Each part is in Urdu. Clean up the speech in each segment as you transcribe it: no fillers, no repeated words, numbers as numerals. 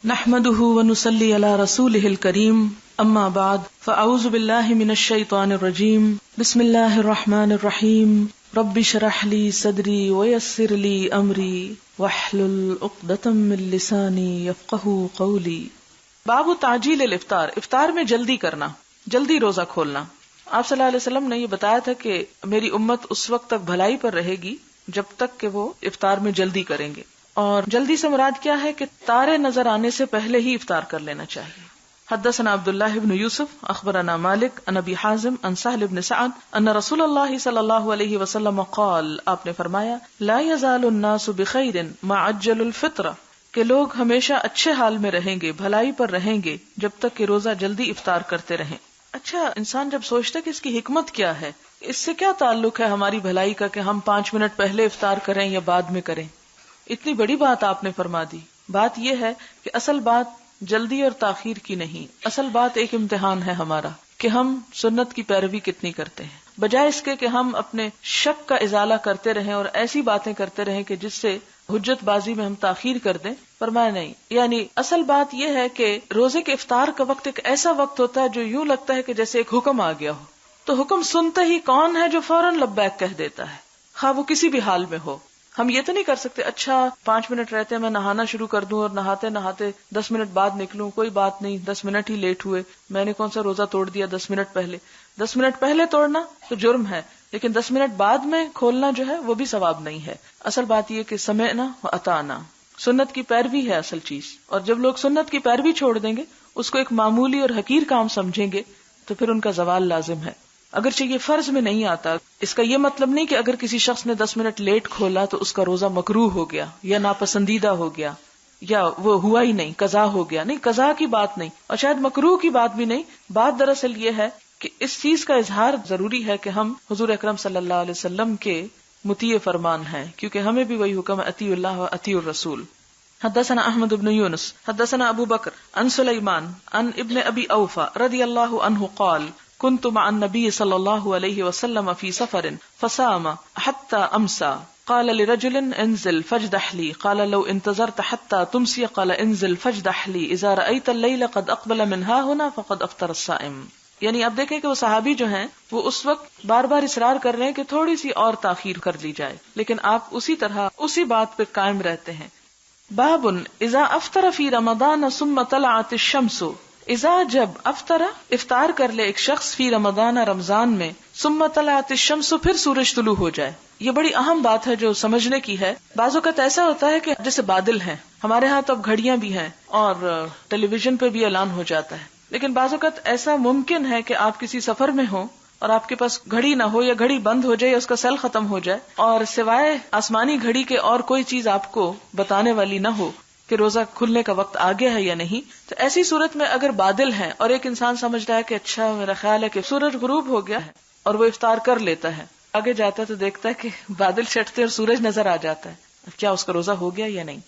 نحمده ونصلي على رسوله الكريم اما بعد فاعوذ بالله من الشيطان الرجيم بسم الله الرحمن الرحيم رب اشرح لي صدري ويسر لي امري واحلل عقدة من لساني يفقهوا قولي۔ باب تعجیل الافطار، افطار میں جلدی کرنا، جلدی روزہ کھولنا۔ آپ صلی اللہ علیہ وسلم نے یہ بتایا تھا کہ میری امت اس وقت تک بھلائی پر رہے گی جب تک کہ وہ افطار میں جلدی کریں گے، اور جلدی سے مراد کیا ہے کہ تارے نظر آنے سے پہلے ہی افطار کر لینا چاہیے۔ حدثنا عبداللہ بن یوسف اخبرنا مالک عن ابی حازم عن سہل بن سعد ان رسول اللہ صلی اللہ علیہ وسلم قال، آپ نے فرمایا لا یزال الناس بخیر ما عجل الفطر، کہ لوگ ہمیشہ اچھے حال میں رہیں گے، بھلائی پر رہیں گے جب تک کہ روزہ جلدی افطار کرتے رہیں۔ اچھا، انسان جب سوچتا ہے کہ اس کی حکمت کیا ہے، اس سے کیا تعلق ہے ہماری بھلائی کا کہ ہم 5 منٹ پہلے افطار کریں یا بعد میں کریں، اتنی بڑی بات آپ نے فرما دی۔ بات یہ ہے کہ اصل بات جلدی اور تاخیر کی نہیں، اصل بات ایک امتحان ہے ہمارا کہ ہم سنت کی پیروی کتنی کرتے ہیں، بجائے اس کے کہ ہم اپنے شک کا ازالہ کرتے رہیں اور ایسی باتیں کرتے رہیں کہ جس سے حجت بازی میں ہم تاخیر کر دیں۔ فرمایا نہیں، یعنی اصل بات یہ ہے کہ روزے کے افطار کا وقت ایک ایسا وقت ہوتا ہے جو یوں لگتا ہے کہ جیسے ایک حکم آ گیا ہو، تو حکم سنتے ہی کون ہے جو فوراً لبیک کہہ دیتا ہے، خواہ وہ کسی بھی حال میں ہو۔ ہم یہ تو نہیں کر سکتے اچھا 5 منٹ رہتے ہیں میں نہانا شروع کر دوں اور نہاتے نہاتے 10 منٹ بعد نکلوں، کوئی بات نہیں، 10 منٹ ہی لیٹ ہوئے، میں نے کون سا روزہ توڑ دیا 10 منٹ پہلے۔ 10 منٹ پہلے توڑنا تو جرم ہے، لیکن 10 منٹ بعد میں کھولنا جو ہے وہ بھی ثواب نہیں ہے۔ اصل بات یہ کہ سمعنا و اطعنا، سنت کی پیروی ہے اصل چیز، اور جب لوگ سنت کی پیروی چھوڑ دیں گے، اس کو ایک معمولی اور حقیر کام سمجھیں گے، تو پھر ان کا زوال لازم ہے۔ اگرچہ یہ فرض میں نہیں آتا، اس کا یہ مطلب نہیں کہ اگر کسی شخص نے 10 منٹ لیٹ کھولا تو اس کا روزہ مکروہ ہو گیا یا ناپسندیدہ ہو گیا یا وہ ہوا ہی نہیں، قضا ہو گیا، نہیں، قضا کی بات نہیں اور شاید مکروہ کی بات بھی نہیں۔ بات دراصل یہ ہے کہ اس چیز کا اظہار ضروری ہے کہ ہم حضور اکرم صلی اللہ علیہ وسلم کے مطیع فرمان ہیں، کیونکہ ہمیں بھی وہی حکم ہے، اطیعوا اللہ و اطیعوا الرسول۔ حدثنا احمد بن یونس حدثنا ابو بکر عن سلیمان عن ابن ابی اوفا رضی اللہ عنہ قال كنت مع النبي صلى الله عليه وسلم في سفر فصام حتى امسى قال لرجل انزل فاجدح لي قال لو انتظرت حتى تمسي قال انزل فاجدح لي اذا رأيت الليل قد اقبل من ها هنا فقد افطر الصائم۔ یعنی اب دیکھیں کہ وہ صحابی جو ہیں وہ اس وقت بار بار اصرار کر رہے ہیں کہ تھوڑی سی اور تاخیر کر لی جائے، لیکن آپ اسی طرح اسی بات پہ قائم رہتے ہیں۔ باب اذا افطر في رمضان ثم طلعت الشمس، اذا جب افطرا افطار کر لے ایک شخص فی رمضان رمضان میں، ثم طلعت الشمس پھر سورج طلوع ہو جائے۔ یہ بڑی اہم بات ہے جو سمجھنے کی ہے۔ بعض اوقات ایسا ہوتا ہے کہ جیسے بادل ہیں، ہمارے ہاں تو اب گھڑیاں بھی ہیں اور ٹیلی ویژن پہ بھی اعلان ہو جاتا ہے، لیکن بعض اوقات ایسا ممکن ہے کہ آپ کسی سفر میں ہوں اور آپ کے پاس گھڑی نہ ہو یا گھڑی بند ہو جائے یا اس کا سیل ختم ہو جائے، اور سوائے آسمانی گھڑی کے اور کوئی چیز آپ کو بتانے والی نہ ہو کہ روزہ کھلنے کا وقت آ گیا ہے یا نہیں۔ تو ایسی صورت میں اگر بادل ہیں اور ایک انسان سمجھ رہا ہے کہ اچھا میرا خیال ہے کہ سورج غروب ہو گیا ہے اور وہ افطار کر لیتا ہے، آگے جاتا ہے تو دیکھتا ہے کہ بادل چھٹتے اور سورج نظر آ جاتا ہے، کیا اس کا روزہ ہو گیا یا نہیں؟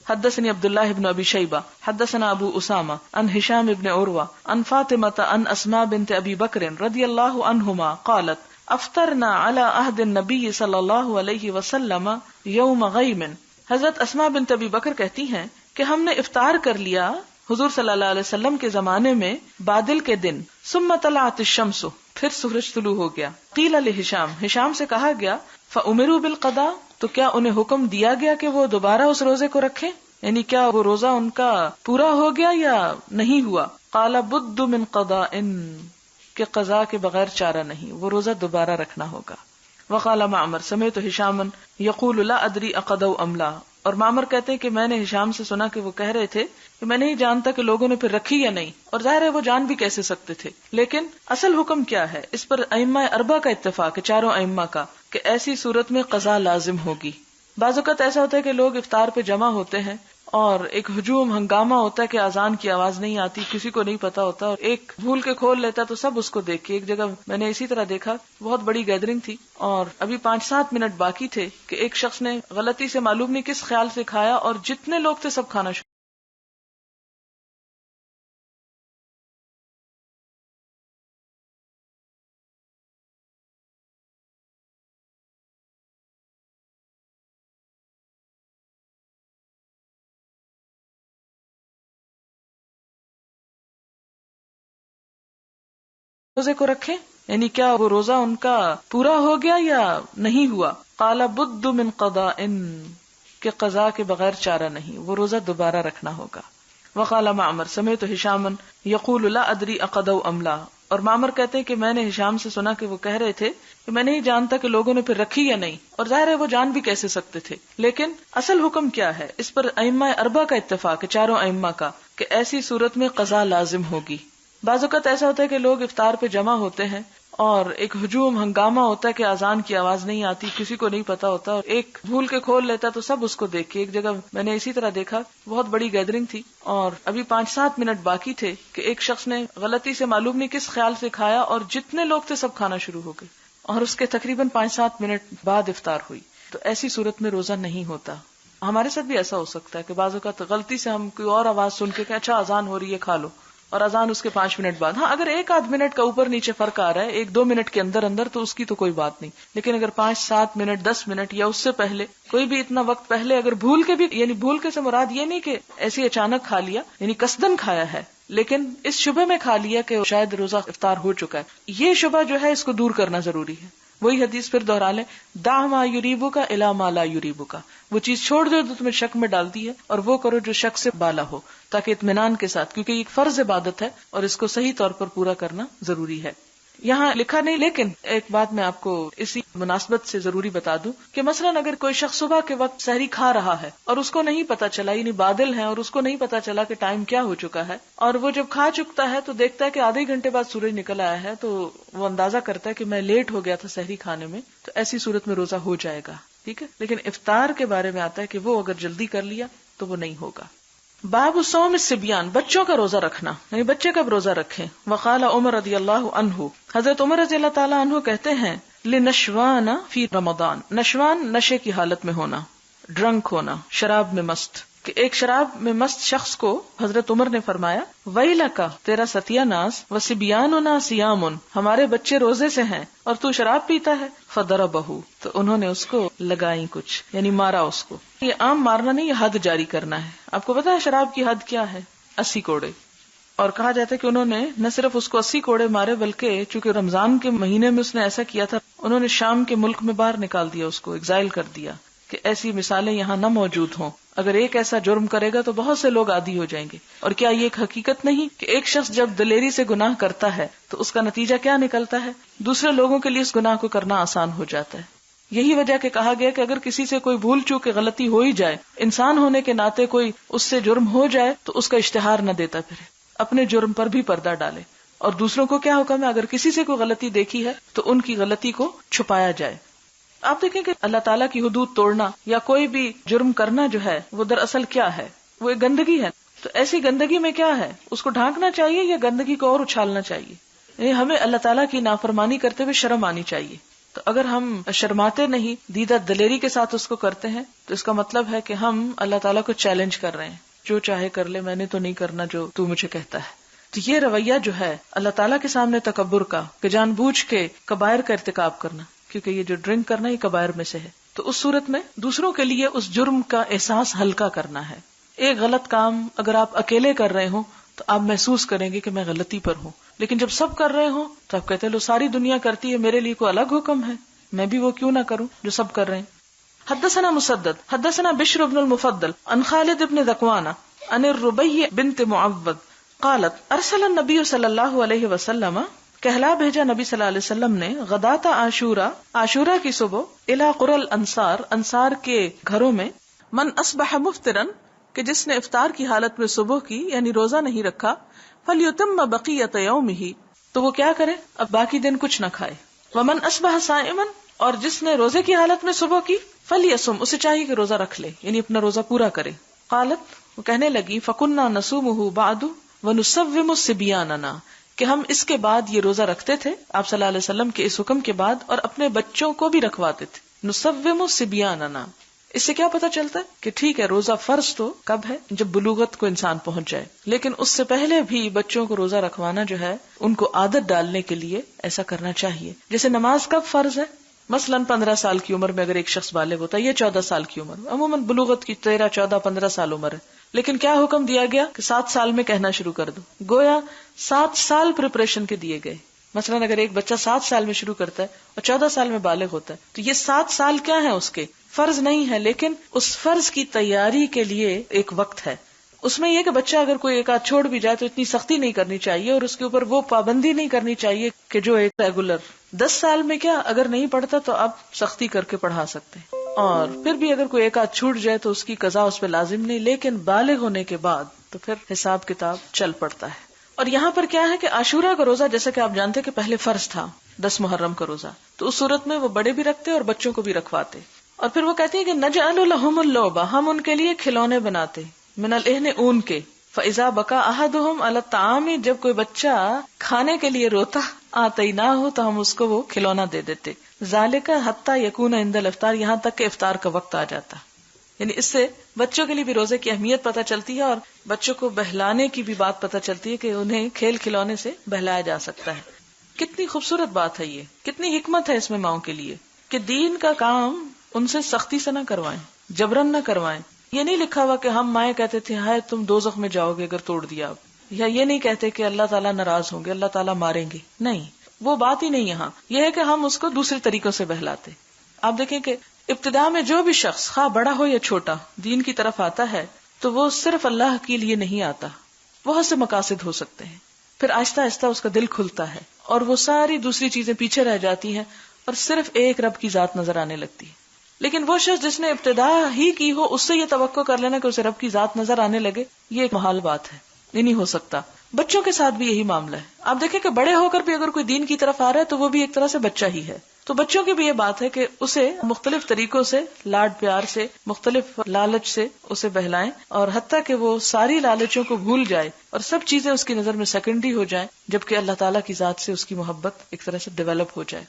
حدثني عبد الله بن ابي شيبه حدثنا ابو اسامه عن هشام بن عروه عن فاطمه عن اسماء بنت ابي بكر رضي الله عنهما قالت افطرنا على عهد النبي صلى الله عليه وسلم يوم غيم۔ حضرت اسماء بنت ابی بکر کہتی ہیں کہ ہم نے افطار کر لیا حضور صلی اللہ علیہ وسلم کے زمانے میں بادل کے دن، ثم طلعت الشمس پھر سورج طلوع ہو گیا۔ قیل لہشام، ہشام سے کہا گیا فامروا بالقضاء، تو کیا انہیں حکم دیا گیا کہ وہ دوبارہ اس روزے کو رکھیں، یعنی کیا وہ روزہ ان کا پورا ہو گیا یا نہیں ہوا؟ قال بد من قضاء، کہ قضاء کے بغیر چارہ نہیں، وہ روزہ دوبارہ رکھنا ہوگا۔ وقال معمر سمعت ہشاما یقول لا ادری اقضوا ام لا، اور معمر کہتے ہیں کہ میں نے ہشام سے سنا کہ وہ کہہ رہے تھے کہ میں نہیں جانتا کہ لوگوں نے پھر رکھی یا نہیں، اور ظاہر ہے وہ جان بھی کیسے سکتے تھے، لیکن اصل حکم کیا ہے اس پر ائمہ اربعہ کا اتفاق ہے، چاروں ائمہ کا، کہ ایسی صورت میں قضا لازم ہوگی۔ بعض اوقات ایسا ہوتا ہے کہ لوگ افطار پہ جمع ہوتے ہیں اور ایک ہجوم ہنگامہ ہوتا ہے کہ اذان کی آواز نہیں آتی، کسی کو نہیں پتا ہوتا، اور ایک بھول کے کھول لیتا تو سب اس کو دیکھ کے۔ ایک جگہ میں نے اسی طرح دیکھا، بہت بڑی گیدرنگ تھی اور ابھی 5-7 منٹ باقی تھے کہ ایک شخص نے غلطی سے معلوم نہیں کس خیال سے کھایا اور جتنے لوگ تھے سب کھانا شروع روزے کو رکھیں، یعنی کیا وہ روزہ ان کا پورا ہو گیا یا نہیں ہوا؟ قال بد من قضاء، کہ قضا کے بغیر چارہ نہیں، وہ روزہ دوبارہ رکھنا ہوگا۔ وقال معمر سمعت ہشاما یقول لا ادری اقضوا ام لا، اور معمر کہتے ہیں کہ میں نے ہشام سے سنا کہ وہ کہہ رہے تھے کہ میں نہیں جانتا کہ لوگوں نے پھر رکھی یا نہیں، اور ظاہر ہے وہ جان بھی کیسے سکتے تھے، لیکن اصل حکم کیا ہے؟ اس پر ائمہ اربعہ کا اتفاق ہے، چاروں ائمہ کا، کہ ایسی صورت میں قضا لازم ہوگی۔ بعض اوقات ایسا ہوتا ہے کہ لوگ افطار پہ جمع ہوتے ہیں اور ایک ہجوم ہنگامہ ہوتا ہے کہ اذان کی آواز نہیں آتی، کسی کو نہیں پتا ہوتا، اور ایک بھول کے کھول لیتا تو سب اس کو دیکھ کے۔ ایک جگہ میں نے اسی طرح دیکھا، بہت بڑی گیدرنگ تھی اور ابھی 5-7 منٹ باقی تھے کہ ایک شخص نے غلطی سے معلوم نہیں کس خیال سے کھایا اور جتنے لوگ تھے سب کھانا شروع ہو گئے، اور اس کے تقریباً 5-7 منٹ بعد افطار ہوئی۔ تو ایسی صورت میں روزہ نہیں ہوتا۔ ہمارے ساتھ بھی ایسا ہو سکتا ہے کہ بعض اوقات غلطی سے ہم کوئی اور آواز سن کے کہ اچھا اذان ہو رہی ہے کھا لو، اور اذان اس کے 5 منٹ بعد۔ ہاں اگر 1-8 منٹ کا اوپر نیچے فرق آ رہا ہے، 1-2 منٹ کے اندر اندر، تو اس کی تو کوئی بات نہیں، لیکن اگر 5-7 منٹ 10 منٹ یا اس سے پہلے، کوئی بھی اتنا وقت پہلے اگر بھول کے بھی، یعنی بھول کے سے مراد یہ نہیں کہ ایسے اچانک کھا لیا، یعنی قصدن کھایا ہے لیکن اس شبہ میں کھا لیا کہ شاید روزہ افطار ہو چکا ہے، یہ شبہ جو ہے اس کو دور کرنا ضروری ہے۔ وہی حدیث پھر دوہرا لیں، دع ما یریبک الی ما لا یریبک، وہ چیز چھوڑ دو جو تمہیں شک میں ڈالتی ہے اور وہ کرو جو شک سے بالا ہو، تاکہ اطمینان کے ساتھ، کیونکہ یہ ایک فرض عبادت ہے اور اس کو صحیح طور پر پورا کرنا ضروری ہے۔ یہاں لکھا نہیں، لیکن ایک بات میں آپ کو اسی مناسبت سے ضروری بتا دوں کہ مثلاً اگر کوئی شخص صبح کے وقت سحری کھا رہا ہے اور اس کو نہیں پتا چلا، یعنی بادل ہے اور اس کو نہیں پتا چلا کہ ٹائم کیا ہو چکا ہے، اور وہ جب کھا چکتا ہے تو دیکھتا ہے کہ آدھے گھنٹے بعد سورج نکل آیا ہے، تو وہ اندازہ کرتا ہے کہ میں لیٹ ہو گیا تھا سحری کھانے میں، تو ایسی صورت میں روزہ ہو جائے گا، ٹھیک ہے۔ لیکن افطار کے بارے میں آتا ہے کہ وہ اگر جلدی کر لیا تو وہ نہیں ہوگا۔ باب صوم الصبیان، بچوں کا روزہ رکھنا، یعنی بچے کب روزہ رکھیں۔ وقال عمر رضی اللہ عنہ، حضرت عمر رضی اللہ تعالیٰ عنہ کہتے ہیں، لنشوان فی رمضان، نشوان نشے کی حالت میں ہونا، ڈرنک ہونا، شراب میں مست، کہ ایک شراب میں مست شخص کو حضرت عمر نے فرمایا، ویلکا، تیرا ستیہ ناس، وصبیاننا صیام، ہمارے بچے روزے سے ہیں اور تو شراب پیتا ہے۔ فضربہ، تو انہوں نے اس کو لگائی کچھ، یعنی مارا اس کو۔ یہ عام مارنا نہیں، یہ حد جاری کرنا ہے۔ آپ کو پتا ہے شراب کی حد کیا ہے؟ 80 کوڑے، اور کہا جاتا ہے کہ انہوں نے نہ صرف اس کو 80 کوڑے مارے، بلکہ چونکہ رمضان کے مہینے میں اس نے ایسا کیا تھا، انہوں نے شام کے ملک میں باہر نکال دیا، اس کو ایگزائل کر دیا، کہ ایسی مثالیں یہاں نہ موجود ہوں۔ اگر ایک ایسا جرم کرے گا تو بہت سے لوگ عادی ہو جائیں گے۔ اور کیا یہ ایک حقیقت نہیں کہ ایک شخص جب دلیری سے گناہ کرتا ہے تو اس کا نتیجہ کیا نکلتا ہے؟ دوسرے لوگوں کے لیے اس گناہ کو کرنا آسان ہو جاتا ہے۔ یہی وجہ کہ کہا گیا کہ اگر کسی سے کوئی بھول چوک کے غلطی ہو ہی جائے، انسان ہونے کے ناطے کوئی اس سے جرم ہو جائے تو اس کا اشتہار نہ دیتا پھرے، اپنے جرم پر بھی پردہ ڈالے۔ اور دوسروں کو کیا حکم ہے؟ اگر کسی سے کوئی غلطی دیکھی ہے تو ان کی غلطی کو چھپایا جائے۔ آپ دیکھیں کہ اللہ تعالیٰ کی حدود توڑنا یا کوئی بھی جرم کرنا جو ہے وہ دراصل کیا ہے؟ وہ ایک گندگی ہے۔ تو ایسی گندگی میں کیا ہے؟ اس کو ڈھانکنا چاہیے یا گندگی کو اور اچھالنا چاہیے؟ یعنی ہمیں اللہ تعالیٰ کی نافرمانی کرتے ہوئے شرم آنی چاہیے۔ تو اگر ہم شرماتے نہیں، دیدہ دلیری کے ساتھ اس کو کرتے ہیں، تو اس کا مطلب ہے کہ ہم اللہ تعالیٰ کو چیلنج کر رہے ہیں، جو چاہے کر لے، میں نے تو نہیں کرنا جو تو مجھے کہتا ہے۔ تو یہ رویہ جو ہے اللہ تعالیٰ کے سامنے تکبر کا، کہ جان بوجھ کے کبائر کا ارتکاب کرنا، کیونکہ یہ جو ڈرنک کرنا یہ کبائر میں سے ہے، تو اس صورت میں دوسروں کے لیے اس جرم کا احساس ہلکا کرنا ہے۔ ایک غلط کام اگر آپ اکیلے کر رہے ہوں تو آپ محسوس کریں گے کہ میں غلطی پر ہوں، لیکن جب سب کر رہے ہوں تو آپ کہتے ہیں لو ساری دنیا کرتی ہے، میرے لیے کوئی الگ حکم ہے، میں بھی وہ کیوں نہ کروں جو سب کر رہے ہیں۔ حدثنا مسدد حدثنا بشر بن المفضل عن خالد بن ذکوان عن الربیع بنت معوذ قالت ارسل النبی صلی اللہ علیہ وسلم، کہلا بھیجا نبی صلی اللہ علیہ وسلم نے، غداۃ عاشورہ، عاشورہ کی صبح، الی قری الانصار، انصار کے گھروں میں، من اصبح مفطرا، کہ جس نے افطار کی حالت میں صبح کی یعنی روزہ نہیں رکھا، فلیتم بقیۃ یومہ، تو وہ کیا کرے؟ اب باقی دن کچھ نہ کھائے۔ ومن اصبح صائما، اور جس نے روزے کی حالت میں صبح کی، فلیصم، اسے چاہیے کہ روزہ رکھ لے، یعنی اپنا روزہ پورا کرے۔ قالت، وہ کہنے لگی، فکنا نصومہ بعد ونصوم صبیاننا، کہ ہم اس کے بعد یہ روزہ رکھتے تھے آپ صلی اللہ علیہ وسلم کے اس حکم کے بعد، اور اپنے بچوں کو بھی رکھواتے تھے۔ نصوم صبیاننا، اس سے کیا پتا چلتا ہے کہ ٹھیک ہے روزہ فرض تو کب ہے؟ جب بلوغت کو انسان پہنچ جائے، لیکن اس سے پہلے بھی بچوں کو روزہ رکھوانا جو ہے ان کو عادت ڈالنے کے لیے ایسا کرنا چاہیے۔ جیسے نماز کب فرض ہے؟ مثلاً 15 سال کی عمر میں اگر ایک شخص بالغ ہوتا ہے، یہ 14 سال کی عمر، عموماً بلوغت کی 13، 14، 15 سال عمر ہے، لیکن کیا حکم دیا گیا کہ 7 سال میں کہنا شروع کر دو، گویا 7 سال پریپریشن کے دیے گئے۔ مثلاً اگر ایک بچہ 7 سال میں شروع کرتا ہے اور 14 سال میں بالغ ہوتا ہے تو یہ 7 سال کیا ہے اس کے فرض نہیں ہے، لیکن اس فرض کی تیاری کے لیے ایک وقت ہے. اس میں یہ کہ بچہ اگر کوئی ایک آدھ چھوڑ بھی جائے تو اتنی سختی نہیں کرنی چاہیے اور اس کے اوپر وہ پابندی نہیں کرنی چاہیے کہ جو ایک ریگولر. 10 سال میں کیا اگر نہیں پڑھتا تو اب سختی کر کے پڑھا سکتے ہیں، اور پھر بھی اگر کوئی ایک آدھ چھوٹ جائے تو اس کی قضا اس پہ لازم نہیں، لیکن بالغ ہونے کے بعد تو پھر حساب کتاب چل پڑتا ہے. اور یہاں پر کیا ہے کہ عاشورہ کا روزہ جیسا کہ آپ جانتے کہ پہلے فرض تھا 10 محرم کا روزہ، تو اس صورت میں وہ بڑے بھی رکھتے اور بچوں کو بھی رکھواتے. اور پھر وہ کہتے ہیں کہ نجعل لهم اللعب، ہم ان کے لیے کھلونے بناتے من العہن اون کے. فاذا بکا احدهم على الطعام، جب کوئی بچہ کھانے کے لیے روتا آتیناہ تو ہم اس کو وہ کھلونا دے دیتے. ذالک حتی یکون عند الافطار، یہاں تک کہ افطار کا وقت آ جاتا. یعنی اس سے بچوں کے لیے بھی روزے کی اہمیت پتہ چلتی ہے اور بچوں کو بہلانے کی بھی بات پتہ چلتی ہے کہ انہیں کھیل کھلونے سے بہلایا جا سکتا ہے. کتنی خوبصورت بات ہے یہ، کتنی حکمت ہے اس میں ماؤں کے لیے کہ دین کا کام ان سے سختی سے نہ کروائیں، جبرن نہ کروائیں. یہ نہیں لکھا ہوا کہ ہم مائیں کہتے تھے ہائے تم دوزخ میں جاؤ گے اگر توڑ دیا، یا یہ نہیں کہتے کہ اللہ تعالیٰ ناراض ہوں گے، اللہ تعالیٰ ماریں گے، نہیں، وہ بات ہی نہیں. یہاں یہ ہے کہ ہم اس کو دوسرے طریقوں سے بہلاتے. آپ دیکھیں کہ ابتدا میں جو بھی شخص خواہ بڑا ہو یا چھوٹا دین کی طرف آتا ہے تو وہ صرف اللہ کے لیے نہیں آتا، بہت سے مقاصد ہو سکتے ہیں. پھر آہستہ آہستہ اس کا دل کھلتا ہے اور وہ ساری دوسری چیزیں پیچھے رہ جاتی ہیں اور صرف ایک رب کی ذات نظر آنے لگتی ہے. لیکن وہ شخص جس نے ابتدا ہی کی ہو اس سے یہ توقع کر لینا کہ اسے رب کی ذات نظر آنے لگے، یہ ایک محال بات ہے، یہ نہیں ہو سکتا. بچوں کے ساتھ بھی یہی معاملہ ہے. آپ دیکھیں کہ بڑے ہو کر بھی اگر کوئی دین کی طرف آ رہا ہے تو وہ بھی ایک طرح سے بچہ ہی ہے. تو بچوں کی بھی یہ بات ہے کہ اسے مختلف طریقوں سے لاڈ پیار سے، مختلف لالچ سے اسے بہلائیں، اور حتیٰ کہ وہ ساری لالچوں کو بھول جائے اور سب چیزیں اس کی نظر میں سیکنڈری ہو جائیں، جبکہ اللہ تعالیٰ کی ذات سے اس کی محبت ایک طرح سے ڈیولپ ہو جائے.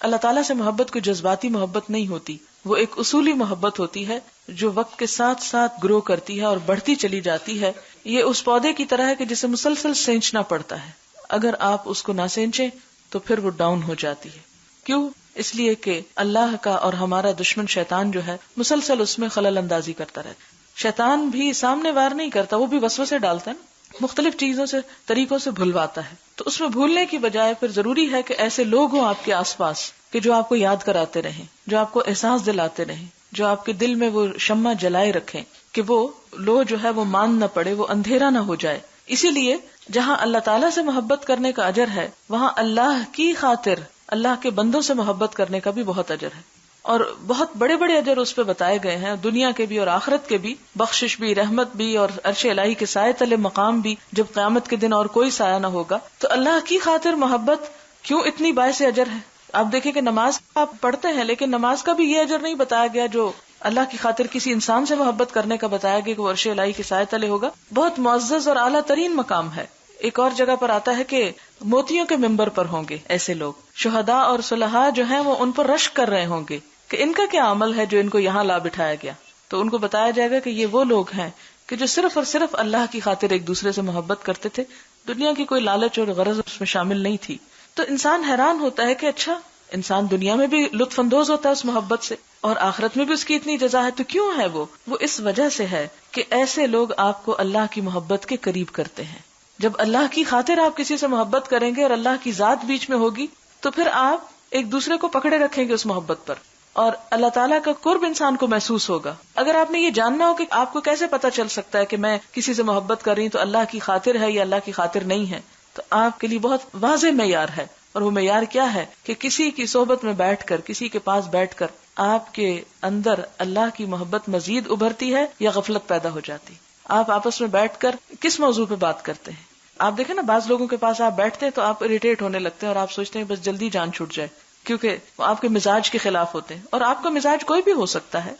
اللہ تعالیٰ سے محبت کوئی جذباتی محبت نہیں ہوتی، وہ ایک اصولی محبت ہوتی ہے جو وقت کے ساتھ ساتھ گرو کرتی ہے اور بڑھتی چلی جاتی ہے. یہ اس پودے کی طرح ہے کہ جسے مسلسل سینچنا پڑتا ہے، اگر آپ اس کو نہ سینچیں تو پھر وہ ڈاؤن ہو جاتی ہے. کیوں؟ اس لیے کہ اللہ کا اور ہمارا دشمن شیطان جو ہے مسلسل اس میں خلل اندازی کرتا رہتا ہے. شیطان بھی سامنے وار نہیں کرتا، وہ بھی وسوسے ڈالتا ہے، مختلف چیزوں سے طریقوں سے بھلواتا ہے. تو اس میں بھولنے کی بجائے پھر ضروری ہے کہ ایسے لوگ ہوں آپ کے آس پاس کہ جو آپ کو یاد کراتے رہیں، جو آپ کو احساس دلاتے رہیں، جو آپ کے دل میں وہ شمع جلائے رکھیں کہ وہ لو جو ہے وہ مان نہ پڑے، وہ اندھیرا نہ ہو جائے. اسی لیے جہاں اللہ تعالیٰ سے محبت کرنے کا اجر ہے وہاں اللہ کی خاطر اللہ کے بندوں سے محبت کرنے کا بھی بہت اجر ہے، اور بہت بڑے بڑے اجر اس پہ بتائے گئے ہیں، دنیا کے بھی اور آخرت کے بھی، بخشش بھی، رحمت بھی، اور عرش الہی کے سائے تلے مقام بھی جب قیامت کے دن اور کوئی سایہ نہ ہوگا. تو اللہ کی خاطر محبت کیوں اتنی باعث اجر ہے. آپ دیکھیں کہ نماز آپ پڑھتے ہیں لیکن نماز کا بھی یہ اجر نہیں بتایا گیا جو اللہ کی خاطر کسی انسان سے محبت کرنے کا بتایا گیا کہ وہ عرش الہی کے سائے تلے ہوگا. بہت معزز اور اعلیٰ ترین مقام ہے. ایک اور جگہ پر آتا ہے کہ موتیوں کے ممبر پر ہوں گے ایسے لوگ، شہداء اور صلحاء جو ہیں وہ ان پر رشک کر رہے ہوں گے کہ ان کا کیا عمل ہے جو ان کو یہاں لا بٹھایا گیا. تو ان کو بتایا جائے گا کہ یہ وہ لوگ ہیں کہ جو صرف اور صرف اللہ کی خاطر ایک دوسرے سے محبت کرتے تھے، دنیا کی کوئی لالچ اور غرض اس میں شامل نہیں تھی. تو انسان حیران ہوتا ہے کہ اچھا انسان دنیا میں بھی لطف اندوز ہوتا ہے اس محبت سے اور آخرت میں بھی اس کی اتنی جزا ہے. تو کیوں ہے وہ اس وجہ سے ہے کہ ایسے لوگ آپ کو اللہ کی محبت کے قریب کرتے ہیں. جب اللہ کی خاطر آپ کسی سے محبت کریں گے اور اللہ کی ذات بیچ میں ہوگی تو پھر آپ ایک دوسرے کو پکڑے رکھیں گے اس محبت پر، اور اللہ تعالیٰ کا قرب انسان کو محسوس ہوگا. اگر آپ نے یہ جاننا ہو کہ آپ کو کیسے پتا چل سکتا ہے کہ میں کسی سے محبت کر رہی ہوں تو اللہ کی خاطر ہے یا اللہ کی خاطر نہیں ہے، تو آپ کے لیے بہت واضح معیار ہے. اور وہ معیار کیا ہے کہ کسی کی صحبت میں بیٹھ کر، کسی کے پاس بیٹھ کر آپ کے اندر اللہ کی محبت مزید ابھرتی ہے یا غفلت پیدا ہو جاتی. آپ آپس میں بیٹھ کر کس موضوع پہ بات کرتے ہیں. آپ دیکھیں نا بعض لوگوں کے پاس آپ بیٹھتے ہیں تو آپ اریٹیٹ ہونے لگتے ہیں اور آپ سوچتے ہیں بس جلدی جان چھوٹ جائے، کیونکہ وہ آپ کے مزاج کے خلاف ہوتے ہیں. اور آپ کا مزاج کوئی بھی ہو سکتا ہے،